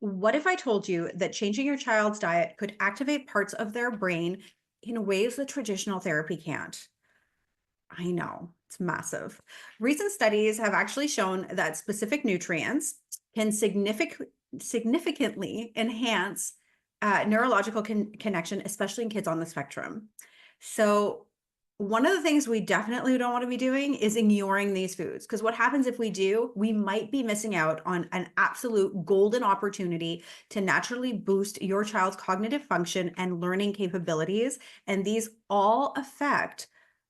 What if I told you that changing your child's diet could activate parts of their brain in ways that traditional therapy can't? I know, it's massive. Recent studies have actually shown that specific nutrients can significantly enhance neurological connection, especially in kids on the spectrum. So, one of the things we definitely don't want to be doing is ignoring these foods. Because what happens if we do, we might be missing out on an absolute golden opportunity to naturally boost your child's cognitive function and learning capabilities. And these all affect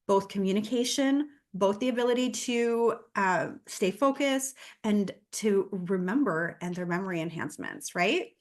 both communication, both the ability to stay focused and to remember and their memory enhancements, right?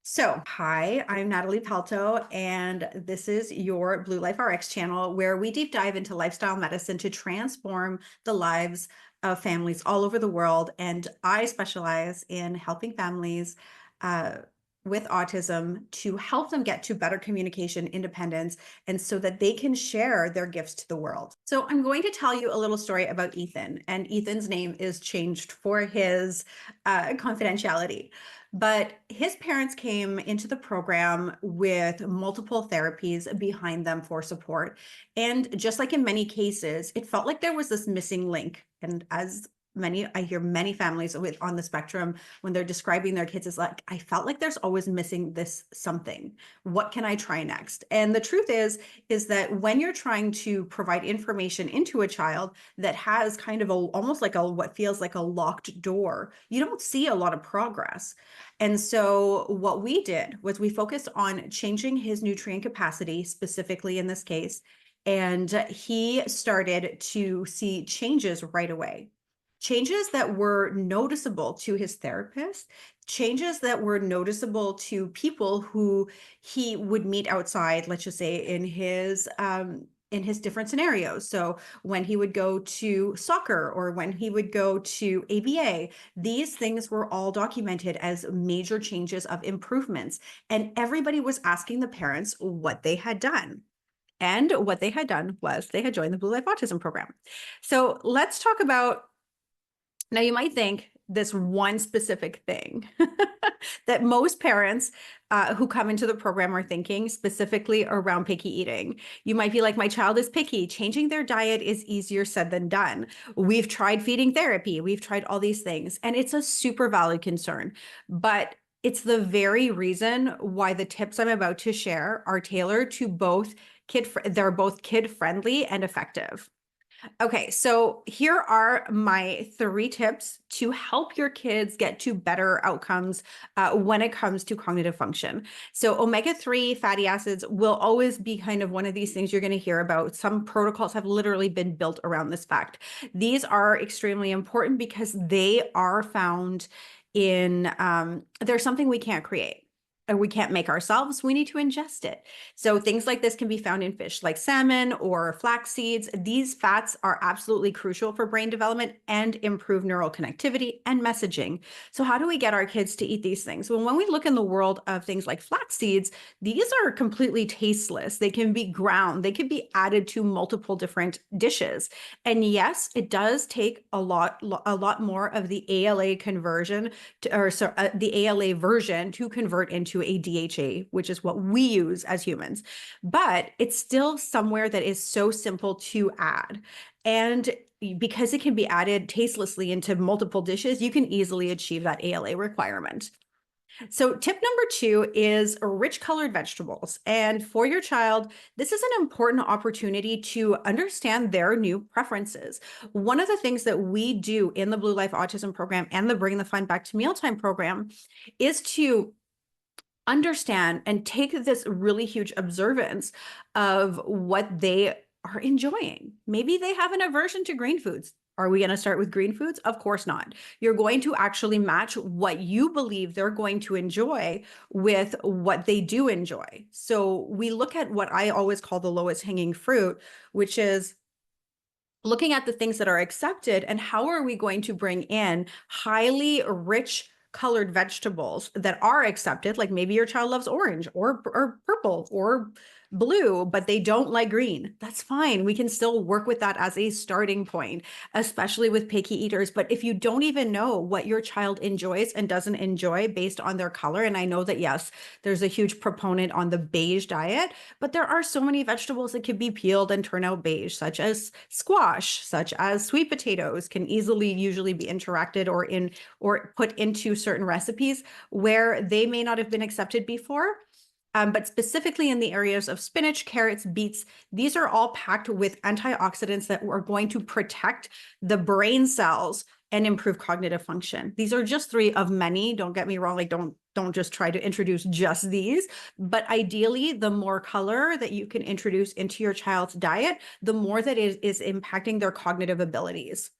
So, hi, I'm Natalie Pelto, and this is your Blue Life RX channel where we deep dive into lifestyle medicine to transform the lives of families all over the world. And I specialize in helping families uh, with autism to help them get to better communication independence and so that they can share their gifts to the world. So, I'm going to tell you a little story about Ethan, and Ethan's name is changed for his confidentiality. But his parents came into the program with multiple therapies behind them for support. And just like in many cases, it felt like there was this missing link. And as I hear many families with on the spectrum when they're describing their kids is like, I felt like there's always missing this something. What can I try next? And the truth is that when you're trying to provide information into a child that has kind of almost like what feels like a locked door, you don't see a lot of progress. And so what we did was we focused on changing his nutrient capacity, specifically in this case, and he started to see changes right away. Changes that were noticeable to his therapist, changes that were noticeable to people who he would meet outside, let's just say in his different scenarios. So when he would go to soccer or when he would go to ABA, these things were all documented as major changes of improvements. And everybody was asking the parents what they had done. And what they had done was they had joined the Blue Life Autism program. So let's talk about, now you might think this one specific thing that most parents who come into the program are thinking, specifically around picky eating. You might be like, my child is picky. Changing their diet is easier said than done. We've tried feeding therapy. We've tried all these things. And it's a super valid concern. But it's the very reason why the tips I'm about to share are tailored to both they're both kid friendly and effective. Okay, so here are my 3 tips to help your kids get to better outcomes when it comes to cognitive function. So omega-3 fatty acids will always be kind of one of these things you're going to hear about. Some protocols have literally been built around this fact. These are extremely important because they are found in, they're something we can't create. We can't make ourselves, we need to ingest it. So things like this can be found in fish like salmon or flax seeds. These fats are absolutely crucial for brain development and improve neural connectivity and messaging. So how do we get our kids to eat these things? Well, when we look in the world of things like flax seeds, these are completely tasteless. They can be ground. They can be added to multiple different dishes. And yes, it does take a lot more of the ALA conversion the ALA version to convert into a DHA, which is what we use as humans. But it's still somewhere that is so simple to add. And because it can be added tastelessly into multiple dishes, you can easily achieve that ALA requirement. So tip number 2 is rich colored vegetables. And for your child, this is an important opportunity to understand their new preferences. One of the things that we do in the Blue Life Autism program and the Bring the Fun Back to Mealtime program is to understand and take this really huge observance of what they are enjoying. Maybe they have an aversion to green foods. Are we going to start with green foods? Of course not. You're going to actually match what you believe they're going to enjoy with what they do enjoy. So we look at what I always call the lowest hanging fruit, which is looking at the things that are accepted and how are we going to bring in highly rich colored vegetables that are accepted, like maybe your child loves orange or purple or blue, but they don't like green. That's fine. We can still work with that as a starting point, especially with picky eaters. But if you don't even know what your child enjoys and doesn't enjoy based on their color, and I know that, yes, there's a huge proponent on the beige diet, but there are so many vegetables that can be peeled and turn out beige, such as squash, such as sweet potatoes, can easily usually be interacted or put into certain recipes where they may not have been accepted before. But specifically in the areas of spinach, carrots, beets, these are all packed with antioxidants that are going to protect the brain cells and improve cognitive function. These are just three of many. Don't get me wrong, like don't just try to introduce just these, but ideally the more color that you can introduce into your child's diet, the more that it is impacting their cognitive abilities.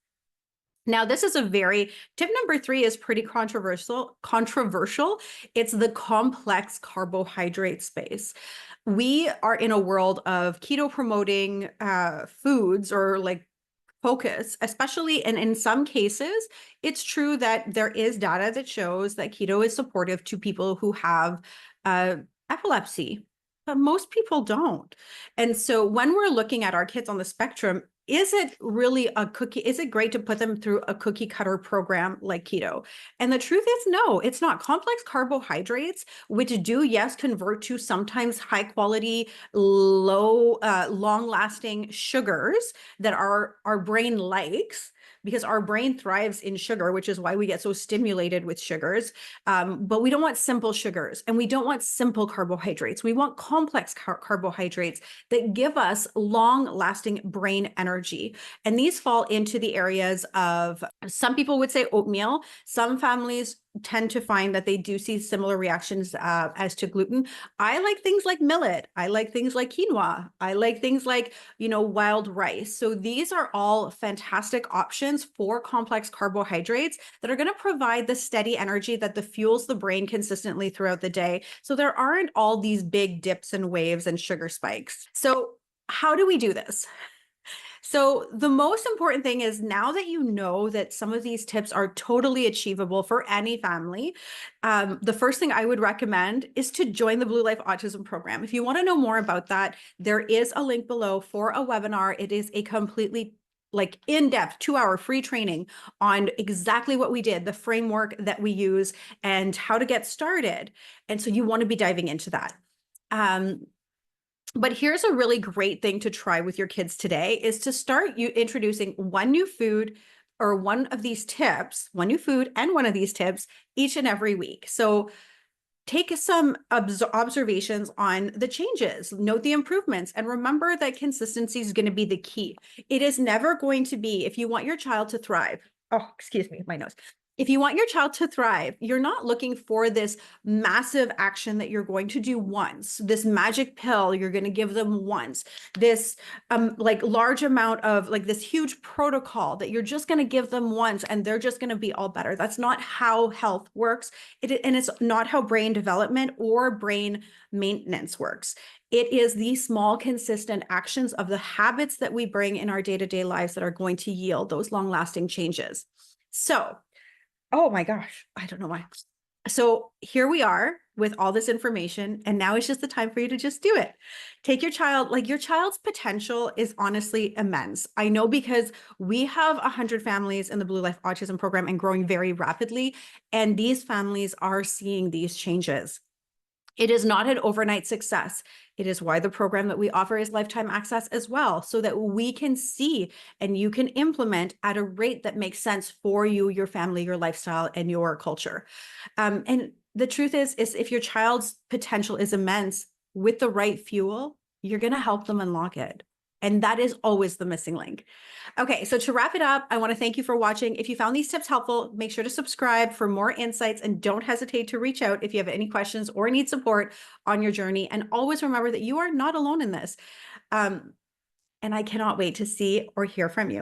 Now, this is tip number 3 is pretty controversial. It's the complex carbohydrate space. We are in a world of keto promoting foods or like focus, especially, and in some cases, it's true that there is data that shows that keto is supportive to people who have epilepsy, but most people don't. And so when we're looking at our kids on the spectrum, is it really a cookie? Is it great to put them through a cookie cutter program like keto? And the truth is, no, it's not. Complex carbohydrates, which do, yes, convert to sometimes high quality, low, long lasting sugars that our brain likes, because our brain thrives in sugar, which is why we get so stimulated with sugars. But we don't want simple sugars and we don't want simple carbohydrates. We want complex carbohydrates that give us long lasting brain energy. And these fall into the areas of, some people would say oatmeal. Some families tend to find that they do see similar reactions as to gluten. I like things like millet. I like things like quinoa. I like things like, wild rice. So these are all fantastic options for complex carbohydrates that are going to provide the steady energy that fuels the brain consistently throughout the day. So there aren't all these big dips and waves and sugar spikes. So how do we do this? So the most important thing is, now that you know that some of these tips are totally achievable for any family, the first thing I would recommend is to join the Blue Life Autism program. If you want to know more about that, there is a link below for a webinar. It is a completely in-depth 2-hour free training on exactly what we did, the framework that we use, and how to get started. And so you want to be diving into that. But here's a really great thing to try with your kids today, is to start introducing one new food or one of these tips, one new food and one of these tips each and every week. So take some observations on the changes, note the improvements, and remember that consistency is going to be the key. It is never going to be, if you want your child to thrive, oh, excuse me, my nose. If you want your child to thrive, you're not looking for this massive action that you're going to do once, this magic pill you're going to give them once, this large amount of this huge protocol that you're just going to give them once and they're just going to be all better. That's not how health works. And it's not how brain development or brain maintenance works. It is these small, consistent actions of the habits that we bring in our day-to-day lives that are going to yield those long-lasting changes. So, oh my gosh, I don't know why. So here we are with all this information, and now it's just the time for you to just do it. Take your child, your child's potential is honestly immense. I know, because we have 100 families in the Blue Life Autism program and growing very rapidly, and these families are seeing these changes. It is not an overnight success. It is why the program that we offer is lifetime access as well, so that we can see and you can implement at a rate that makes sense for you, your family, your lifestyle, and your culture. And the truth is if your child's potential is immense, with the right fuel, you're going to help them unlock it. And that is always the missing link. Okay, so to wrap it up, I want to thank you for watching. If you found these tips helpful, make sure to subscribe for more insights, and don't hesitate to reach out if you have any questions or need support on your journey. And always remember that you are not alone in this. And I cannot wait to see or hear from you.